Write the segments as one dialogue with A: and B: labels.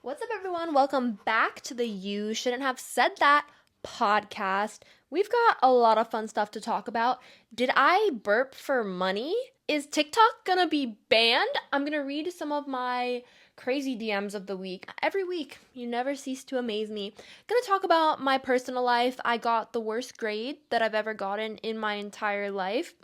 A: What's up, everyone? Welcome back to the You Shouldn't Have Said That podcast. We've got a lot of fun stuff to talk about. Did I burp for money? Is TikTok gonna be banned? I'm gonna read some of my crazy DMs of the week. Every week, you never cease to amaze me. Gonna talk about my personal life. I got the worst grade that I've ever gotten in my entire life.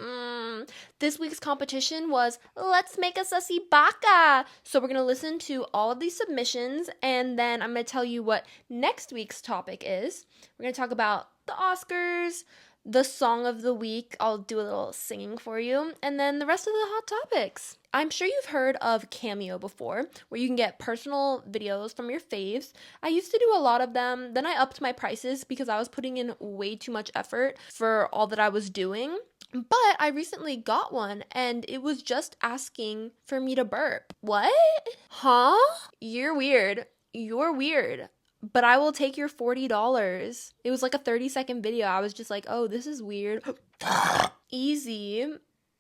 A: This week's competition was Let's Make a Sussy Baka. So we're gonna listen to all of these submissions, and then I'm gonna tell you what next week's topic is. We're gonna talk about the Oscars, the song of the week. I'll do a little singing for you, and then the rest of the hot topics. I'm sure you've heard of Cameo before, where you can get personal videos from your faves. I used to do a lot of them, then I upped my prices because I was putting in way too much effort for all that I was doing. But I recently got one, and it was just asking for me to burp. What? Huh? You're weird. You're weird. But I will take your $40. It was like a 30-second video. I was just like, oh, this is weird. Easy.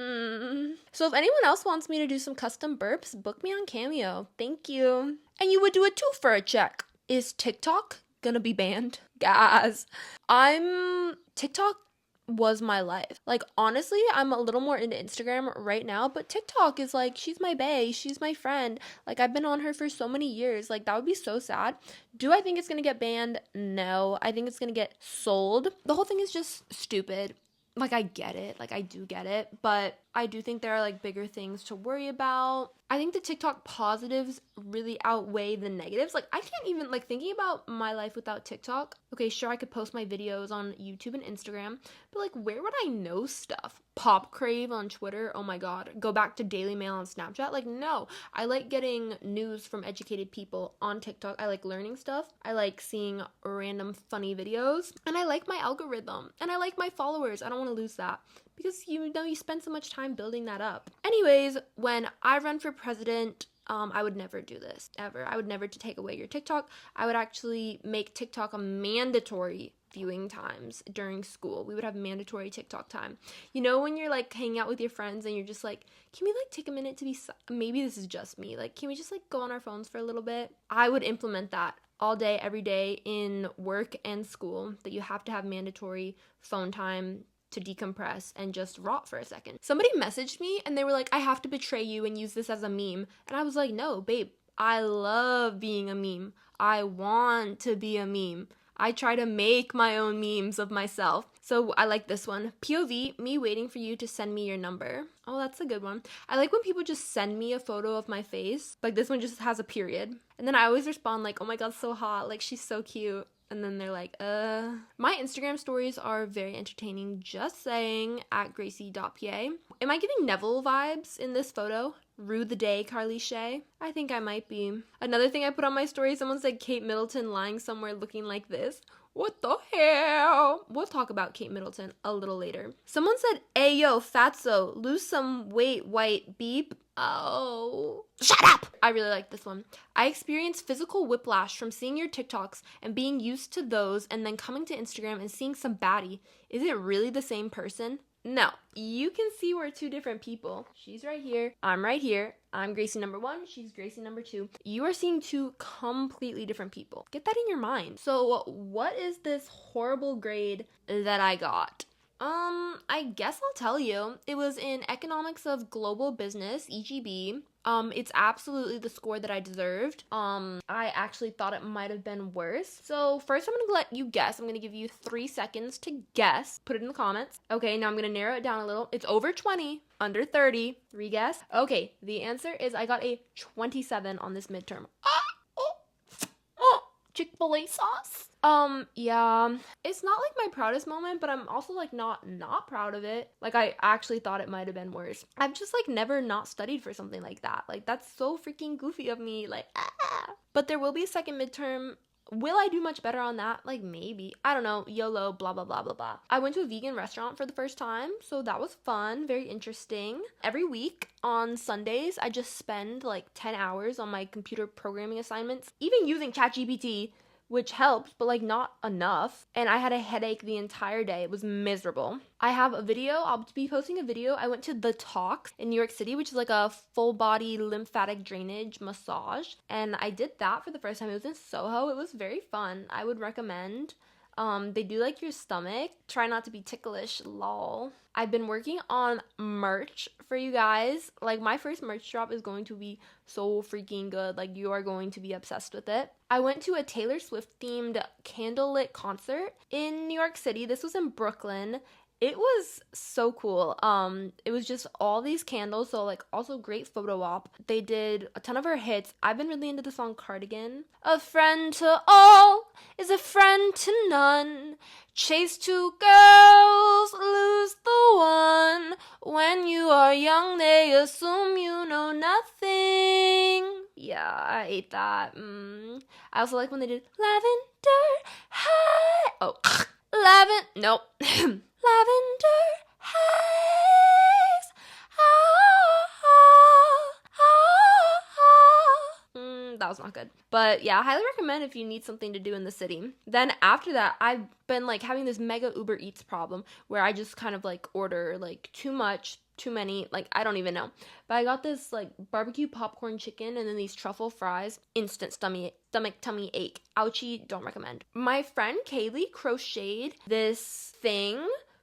A: So if anyone else wants me to do some custom burps, book me on Cameo. Thank you. And you would do it too for a check. Is TikTok gonna be banned? Guys, TikTok was my life. Like, honestly, I'm a little more into Instagram right now, but TikTok is like, she's my bae, she's my friend. Like, I've been on her for so many years. Like, that would be so sad. Do I think it's gonna get banned? No. I think it's gonna get sold. The whole thing is just stupid. Like, I get it. Like, I do get it. But I do think there are, like, bigger things to worry about. I think the TikTok positives really outweigh the negatives. Like, I can't even, like, thinking about my life without TikTok. Okay, sure, I could post my videos on YouTube and Instagram. But, like, where would I know stuff? Pop Crave on Twitter? Oh, my God. Go back to Daily Mail on Snapchat? Like, no. I like getting news from educated people on TikTok. I like learning stuff. I like seeing random funny videos. And I like my algorithm. And I like my followers. I don't want to lose that. Because you know you spend so much time building that up. Anyways, when I run for president, I would never do this, ever. I would never take away your TikTok. I would actually make TikTok a mandatory viewing times during school. We would have mandatory TikTok time. You know, when you're like hanging out with your friends and you're just like, can we like take a minute to be, maybe this is just me, like, can we just like go on our phones for a little bit? I would implement that all day, every day in work and school, that you have to have mandatory phone time to decompress and just rot for a second. Somebody messaged me and they were like, I have to betray you and use this as a meme. And I was like, no, babe, I love being a meme. I want to be a meme. I try to make my own memes of myself. So I like this one. POV, me waiting for you to send me your number. Oh, that's a good one. I like when people just send me a photo of my face. Like, this one just has a period. And then I always respond like, oh my God, so hot. Like, she's so cute. And then they're like, My Instagram stories are very entertaining, just saying, at gracie.pa. Am I giving Neville vibes in this photo? Rue the day, Carly Shay? I think I might be. Another thing I put on my story, someone said Kate Middleton lying somewhere looking like this. What the hell? We'll talk about Kate Middleton a little later. Someone said, ayo, fatso, lose some weight, white beep. Oh, shut up! I really like this one. I experienced physical whiplash from seeing your TikToks and being used to those and then coming to Instagram and seeing some baddie. Is it really the same person? No, you can see we're two different people. She's right here. I'm right here. I'm Gracie number 1. She's Gracie number 2. You are seeing two completely different people. Get that in your mind. So what is this horrible grade that I got? I guess I'll tell you. It was in Economics of Global Business, EGB. It's absolutely the score that I deserved. I actually thought it might have been worse. So first I'm gonna let you guess. I'm gonna give you 3 seconds to guess. Put it in the comments. Okay, now I'm gonna narrow it down a little. It's over 20, under 30. Re-guess. Okay, the answer is I got a 27 on this midterm. Chick-fil-A sauce. Yeah, it's not like my proudest moment, but I'm also like not proud of it. Like, I actually thought it might have been worse. I've just like never not studied for something like that. Like, that's so freaking goofy of me. Like, But there will be a second midterm. Will I do much better on that? Like, maybe. I don't know. YOLO, blah, blah, blah, blah, blah. I went to a vegan restaurant for the first time, so that was fun. Very interesting. Every week on Sundays, I just spend like 10 hours on my computer programming assignments, even using ChatGPT. which helped, but like not enough. And I had a headache the entire day. It was miserable. I have a video. I'll be posting a video. I went to the Talks in New York City, which is like a full body lymphatic drainage massage. And I did that for the first time. It was in Soho. It was very fun. I would recommend. They do like your stomach. Try not to be ticklish, lol. I've been working on merch for you guys. Like, my first merch drop is going to be so freaking good. Like, you are going to be obsessed with it. I went to a Taylor Swift themed candlelit concert in New York City. This was in Brooklyn. It was so cool. It was just all these candles, so like also great photo op. They did a ton of her hits. I've been really into the song Cardigan. A friend to all is a friend to none. Chase two girls, lose the one. When you are young, they assume you know nothing. Yeah, I ate that. I also like when they did Lavender High. Oh, nope. Lavender haze. That was not good. But yeah, I highly recommend if you need something to do in the city. Then after that, I've been like having this mega Uber Eats problem where I just kind of like order like too much, too many, like I don't even know. But I got this like barbecue popcorn chicken and then these truffle fries. Instant tummy ache. Ouchie, don't recommend. My friend Kaylee crocheted this thing.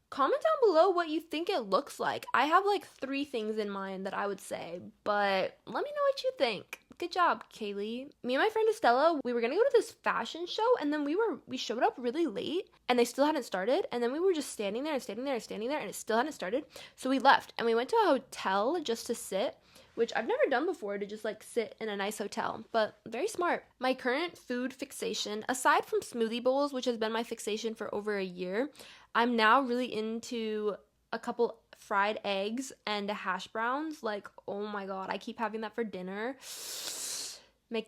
A: Comment down below what you think it looks like. I have like 3 things in mind that I would say, but let me know what you think. Good job, Kaylee. Me and my friend Estella, we were gonna go to this fashion show, and then we showed up really late, and they still hadn't started, and then we were just standing there, and it still hadn't started. So we left, and we went to a hotel just to sit, which I've never done before, to just like sit in a nice hotel, but very smart. My current food fixation, aside from smoothie bowls, which has been my fixation for over a year, I'm now really into a couple fried eggs and hash browns. Like, oh my god, I keep having that for dinner. Fry up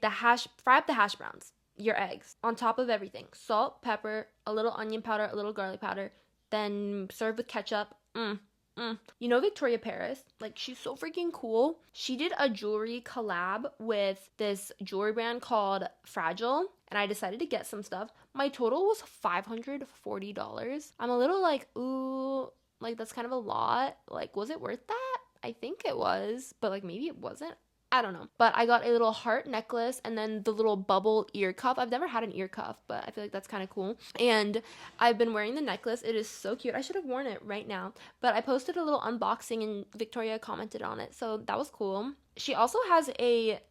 A: the hash browns, your eggs, on top of everything. Salt, pepper, a little onion powder, a little garlic powder, then serve with ketchup. You know Victoria Paris? Like, she's so freaking cool. She did a jewelry collab with this jewelry brand called Fragile, and I decided to get some stuff. My total was $540. I'm a little like, ooh, like that's kind of a lot. Like, was it worth that? I think it was, but like maybe it wasn't. I don't know. But I got a little heart necklace and then the little bubble ear cuff. I've never had an ear cuff, but I feel like that's kind of cool. And I've been wearing the necklace. It is so cute. I should have worn it right now. But I posted a little unboxing and Victoria commented on it. So that was cool. She also has a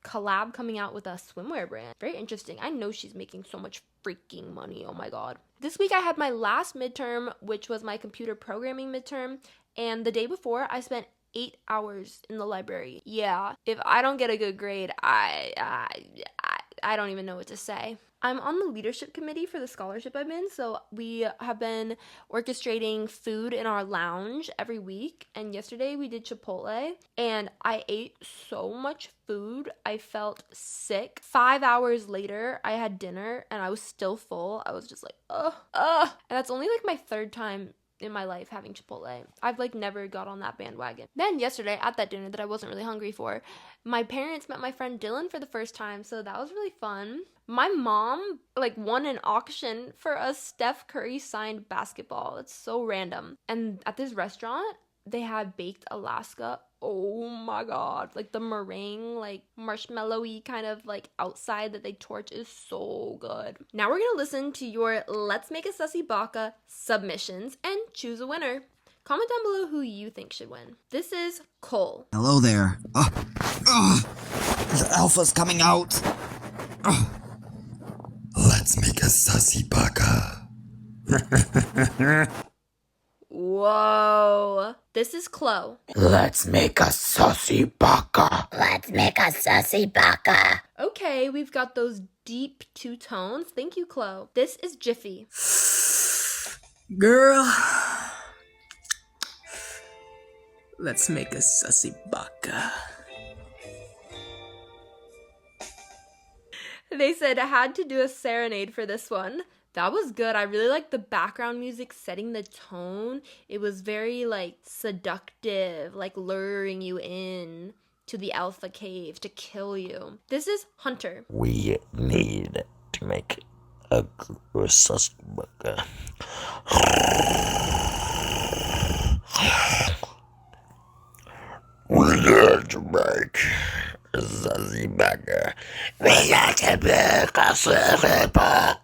A: collab coming out with a swimwear brand. Very interesting. I know she's making so much freaking money. Oh my god. This week I had my last midterm, which was my computer programming midterm. And the day before, I spent 8 hours in the library. Yeah, if I don't get a good grade, I don't even know what to say. I'm on the leadership committee for the scholarship I'm in, so we have been orchestrating food in our lounge every week, and yesterday we did Chipotle, and I ate so much food, I felt sick. 5 hours later, I had dinner, and I was still full. I was just like, ugh. And that's only like my 3rd time in my life having Chipotle. I've like never got on that bandwagon. Then yesterday at that dinner that I wasn't really hungry for, my parents met my friend Dylan for the first time, so that was really fun. My mom like won an auction for a Steph Curry signed basketball. It's so random. And at this restaurant, they had baked Alaska. Oh my god, like the meringue, like marshmallowy kind of like outside that they torch is so good. Now we're gonna listen to your Let's Make a Sussy Baka submissions and choose a winner. Comment down below who you think should win. This is Cole.
B: Hello there. The alpha's coming out. Let's make a Sussy Baka.
A: Whoa. This is Chloe.
B: Let's make a Sussy Baka.
C: Let's make a Sussy Baka.
A: Okay, we've got those deep 2 tones. Thank you, Chloe. This is Jiffy.
D: Girl, let's make a Sussy Baka.
A: They said I had to do a serenade for this one. That was good. I really liked the background music setting the tone. It was very like seductive, like luring you in to the alpha cave to kill you. This is Hunter.
B: We need to make
E: Sussy Baka. We got to make Sussy Baka. We got to make a Sussy Baka.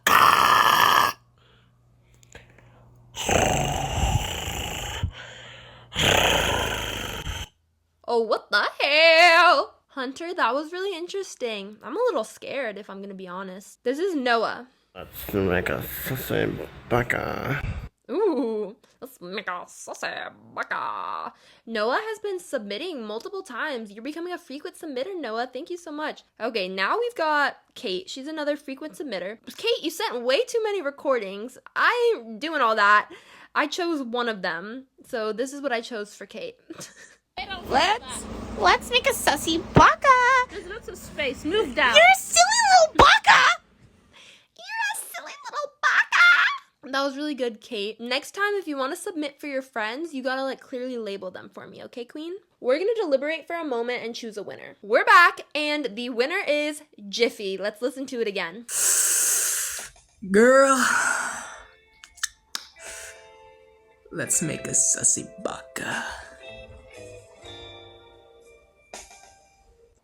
A: Oh, what the hell? Hunter, that was really interesting. I'm a little scared, if I'm gonna be honest. This is Noah.
E: Let's make a Sussy Baka.
A: Ooh, let's make a Sussy Baka. Noah has been submitting multiple times. You're becoming a frequent submitter, Noah. Thank you so much. Okay, now we've got Kate. She's another frequent submitter. Kate, you sent way too many recordings. I ain't doing all that. I chose one of them. So this is what I chose for Kate.
C: Let's make a Sussy Baka.
F: There's lots of space. Move down.
C: You're a silly little baka. You're a silly little baka.
A: That was really good, Kate. Next time, if you want to submit for your friends, you gotta like clearly label them for me, okay, Queen? We're gonna deliberate for a moment and choose a winner. We're back, and the winner is Jiffy. Let's listen to it again.
D: Girl, let's make a Sussy Baka.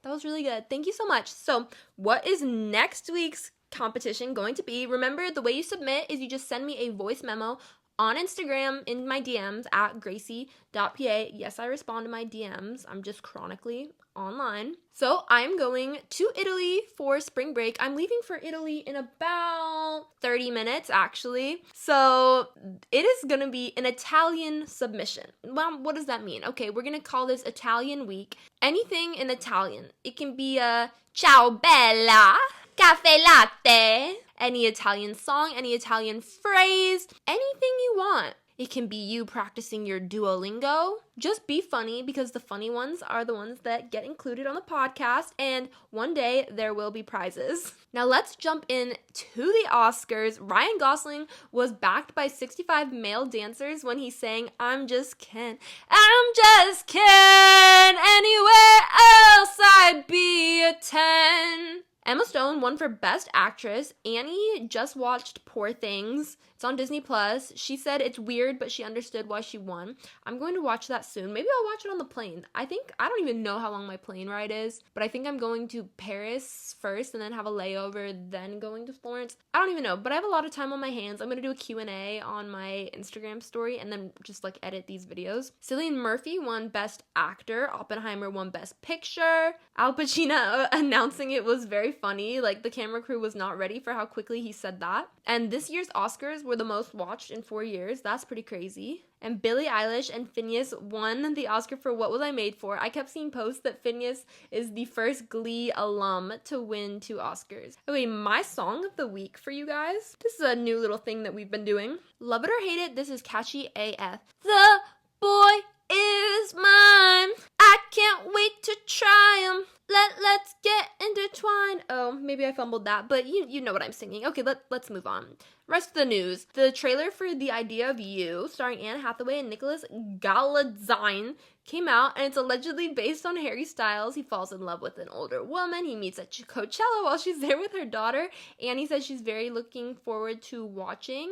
A: That was really good. Thank you so much. So, what is next week's competition going to be? Remember, the way you submit is you just send me a voice memo on Instagram in my DMs at gracie.pa. Yes, I respond to my DMs. I'm just chronically online. So I'm going to Italy for spring break. I'm leaving for Italy in about 30 minutes, actually. So it is going to be an Italian submission. Well, what does that mean? Okay, we're going to call this Italian week. Anything in Italian. It can be a ciao bella, caffè latte, any Italian song, any Italian phrase, anything you want. It can be you practicing your Duolingo. Just be funny, because the funny ones are the ones that get included on the podcast, and one day there will be prizes. Now let's jump in to the Oscars. Ryan Gosling was backed by 65 male dancers when he sang I'm Just Ken. I'm just Ken. Anywhere else I'd be a 10. Emma Stone won for Best Actress. Annie just watched Poor Things. It's on Disney Plus. She said it's weird, but she understood why she won. I'm going to watch that soon. Maybe I'll watch it on the plane. I don't even know how long my plane ride is, but I think I'm going to Paris first and then have a layover, then going to Florence. I don't even know, but I have a lot of time on my hands. I'm going to do a Q&A on my Instagram story and then just like edit these videos. Cillian Murphy won Best Actor. Oppenheimer won Best Picture. Al Pacino announcing it was very funny. Like, the camera crew was not ready for how quickly he said that. And this year's Oscars were the most watched in 4 years. That's pretty crazy. And Billie Eilish and Phineas won the Oscar for What Was I Made For? I kept seeing posts that Phineas is the first Glee alum to win 2 Oscars. Okay, my song of the week for you guys. This is a new little thing that we've been doing. Love it or hate it, this is catchy AF. The boy is mine. I can't wait to try him. Let's get intertwined. Oh, maybe I fumbled that, but you know what I'm singing. Okay, let's move on. Rest of the news. The trailer for The Idea of You, starring Anne Hathaway and Nicholas Galadzine, came out, and it's allegedly based on Harry Styles. He falls in love with an older woman he meets at Coachella while she's there with her daughter. Annie says she's very looking forward to watching.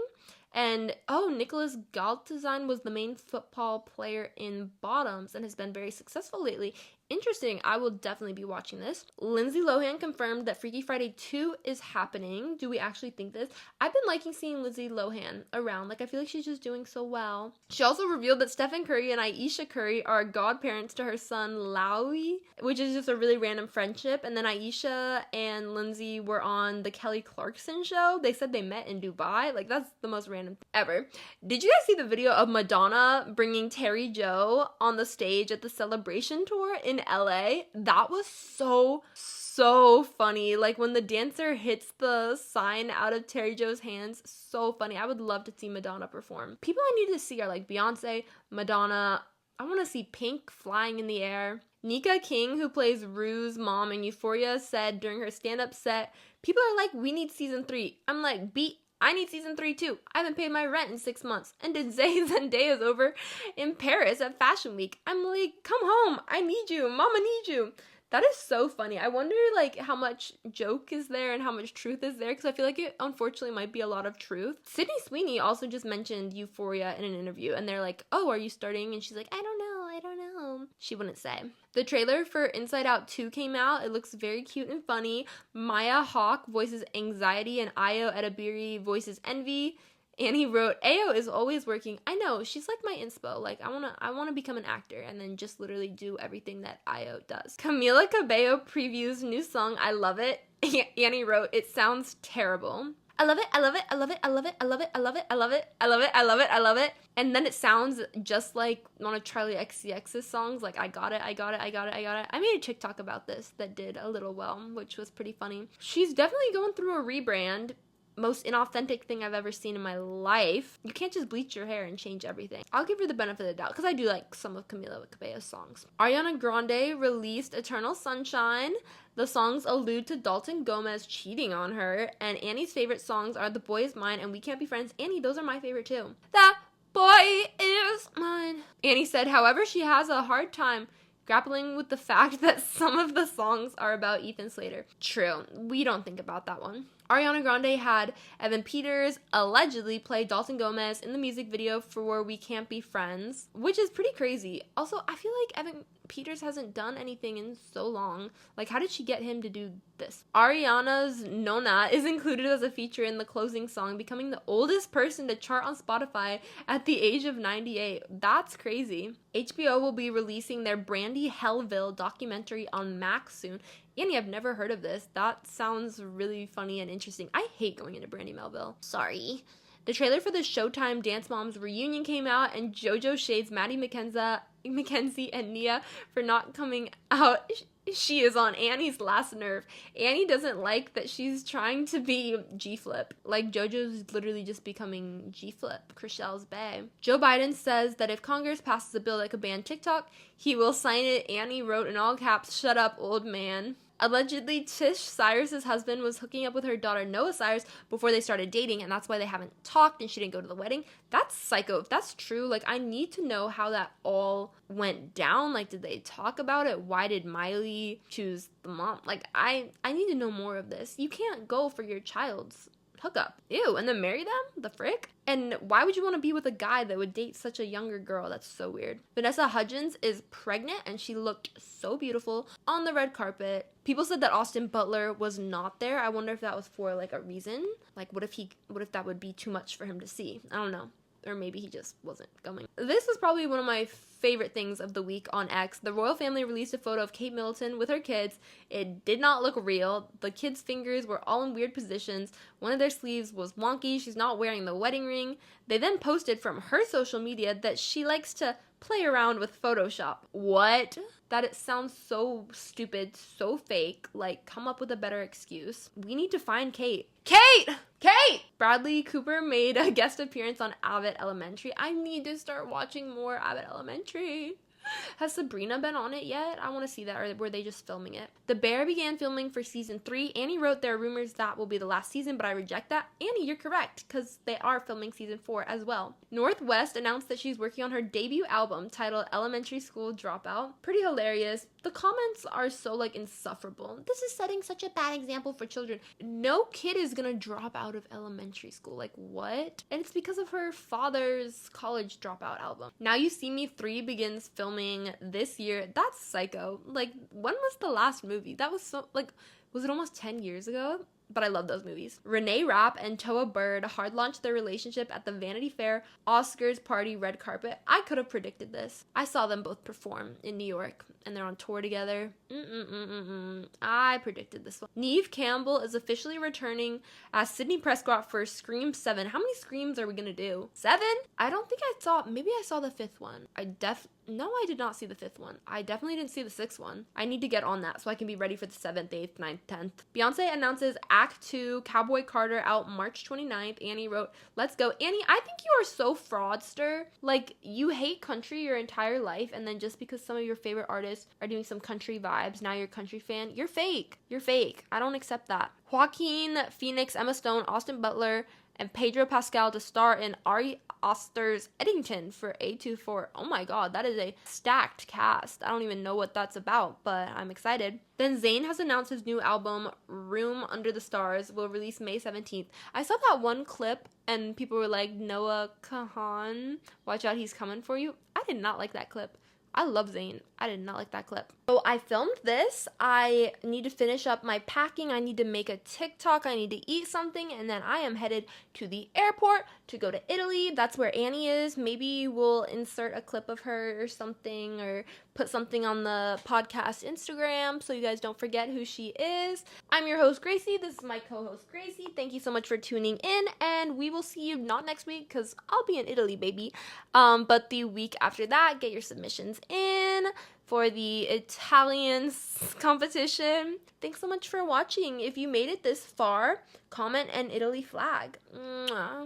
A: And, Nicholas Galadzine was the main football player in Bottoms and has been very successful lately. Interesting. I will definitely be watching this. Lindsay Lohan confirmed that Freaky Friday 2 is happening. Do we actually think this? I've been liking seeing Lindsay Lohan around. Like, I feel like she's just doing so well. She also revealed that Stephen Curry and Ayesha Curry are godparents to her son, Lowy, which is just a really random friendship. And then Ayesha and Lindsay were on the Kelly Clarkson show. They said they met in Dubai. Like, that's the most random thing ever. Did you guys see the video of Madonna bringing Terri Joe on the stage at the Celebration tour in LA? That was so funny. Like, when the dancer hits the sign out of Terri Joe's hands, so funny. I would love to see Madonna perform. People I need to see are like Beyonce, Madonna. I want to see Pink flying in the air. Nika King, who plays Rue's mom in Euphoria, said during her stand-up set, people are like, we need season 3. I'm like, I need season 3 too. I haven't paid my rent in 6 months. And did Zendaya's over in Paris at Fashion Week. I'm like, come home. I need you. Mama need you. That is so funny. I wonder like how much joke is there and how much truth is there, because I feel like it unfortunately might be a lot of truth. Sydney Sweeney also just mentioned Euphoria in an interview, and they're like, oh, are you starting? And she's like, I don't know. She wouldn't say. The trailer for Inside Out 2 came out. It looks very cute and funny. Maya Hawke voices anxiety and Ayo Edibiri voices envy. Annie wrote, Ayo is always working. I know, she's like my inspo. Like, I wanna become an actor and then just literally do everything that Ayo does. Camilla Cabello previews new song, I love it. Annie wrote, it sounds terrible. I love it, I love it, I love it, I love it, I love it, I love it, I love it, I love it, I love it, I love it. And then it sounds just like one of Charlie XCX's songs, like I got it, I got it, I got it, I got it. I made a TikTok about this that did a little well, which was pretty funny. She's definitely going through a rebrand. Most inauthentic thing I've ever seen in my life. You can't just bleach your hair and change everything. I'll give her the benefit of the doubt because I do like some of Camila Cabello's songs. Ariana Grande released Eternal Sunshine. The songs allude to Dalton Gomez cheating on her, and Annie's favorite songs are The Boy Is Mine and We Can't Be Friends. Annie, those are my favorite too. That boy is mine. Annie said, however, she has a hard time grappling with the fact that some of the songs are about Ethan Slater. True, we don't think about that one. Ariana Grande had Evan Peters allegedly play Dalton Gomez in the music video for We Can't Be Friends, which is pretty crazy. Also, I feel like Evan Peters hasn't done anything in so long. Like, how did she get him to do this? Ariana's Nona is included as a feature in the closing song, becoming the oldest person to chart on Spotify at the age of 98. That's crazy. HBO will be releasing their Brandy Hellville documentary on Max soon. Annie, I've never heard of this. That sounds really funny and interesting. I hate going into Brandy Melville. Sorry. The trailer for the Showtime Dance Moms reunion came out, and JoJo shades Maddie Mackenzie and Nia for not coming out. She is on Annie's last nerve. Annie doesn't like that she's trying to be G-Flip. Like, JoJo's literally just becoming G-Flip, Chriselle's bae. Joe Biden says that if Congress passes a bill that could ban TikTok, he will sign it. Annie wrote in all caps, shut up, old man. Allegedly, Tish Cyrus's husband was hooking up with her daughter Noah Cyrus before they started dating, and that's why they haven't talked and she didn't go to the wedding. That's psycho. If that's true, like, I need to know how that all went down. Like, did they talk about it? Why did Miley choose the mom? Like, I need to know more of this. You can't go for your child's hookup. Ew, and then marry them? The frick? And why would you want to be with a guy that would date such a younger girl? That's so weird. Vanessa Hudgens is pregnant and she looked so beautiful on the red carpet. People said that Austin Butler was not there. I wonder if that was for like a reason. Like what if that would be too much for him to see? I don't know. Or maybe he just wasn't going. This was probably one of my favorite things of the week on X. The royal family released a photo of Kate Middleton with her kids. It did not look real. The kids' fingers were all in weird positions. One of their sleeves was wonky. She's not wearing the wedding ring. They then posted from her social media that she likes to play around with Photoshop. What? That it sounds so stupid, so fake. Like, come up with a better excuse. We need to find Kate. Kate! Bradley Cooper made a guest appearance on Abbott Elementary. I need to start watching more Abbott Elementary. Has Sabrina been on it yet? I want to see that, or were they just filming it? The Bear began filming for season 3. Annie wrote there are rumors that will be the last season, but I reject that. Annie, you're correct, because they are filming season 4 as well. Northwest announced that she's working on her debut album titled Elementary School Dropout. Pretty hilarious. The comments are so, like, insufferable. This is setting such a bad example for children. No kid is gonna drop out of elementary school. Like, what? And it's because of her father's college dropout album. Now You See Me 3 begins filming this year. That's psycho. Like, when was the last movie? That was so, like, was it almost 10 years ago? But I love those movies. Renee Rapp and Toa Bird hard launched their relationship at the Vanity Fair Oscars party red carpet. I could have predicted this. I saw them both perform in New York, and they're on tour together. I predicted this one. Neve Campbell is officially returning as Sidney Prescott for Scream 7. How many Screams are we gonna do? 7? I don't think I saw, maybe I saw the 5th one. No, I did not see the 5th one. I definitely didn't see the 6th one. I need to get on that so I can be ready for the 7th, 8th, 9th, 10th. Beyonce announces Act 2 Cowboy Carter out March 29th. Annie wrote, let's go. Annie, I think you are so fraudster. Like, you hate country your entire life, and then just because some of your favorite artists are doing some country vibes, now you're a country fan. You're fake. You're fake. I don't accept that. Joaquin Phoenix, Emma Stone, Austin Butler, and Pedro Pascal to star in Ari Aster's Eddington for A24. Oh my god, that is a stacked cast. I don't even know what that's about, but I'm excited. Then Zayn has announced his new album, Room Under the Stars, will release May 17th. I saw that one clip and people were like, Noah Kahan, watch out, he's coming for you. I did not like that clip. I love Zayn. I did not like that clip. So I filmed this. I need to finish up my packing. I need to make a TikTok. I need to eat something. And then I am headed to the airport to go to Italy. That's where Annie is. Maybe we'll insert a clip of her or something, or put something on the podcast Instagram so you guys don't forget who she is. I'm your host, Gracie. This is my co-host, Gracie. Thank you so much for tuning in. And we will see you not next week because I'll be in Italy, baby. But the week after that, get your submissions in for the Italian competition. Thanks so much for watching. If you made it this far, comment an Italy flag. Mwah.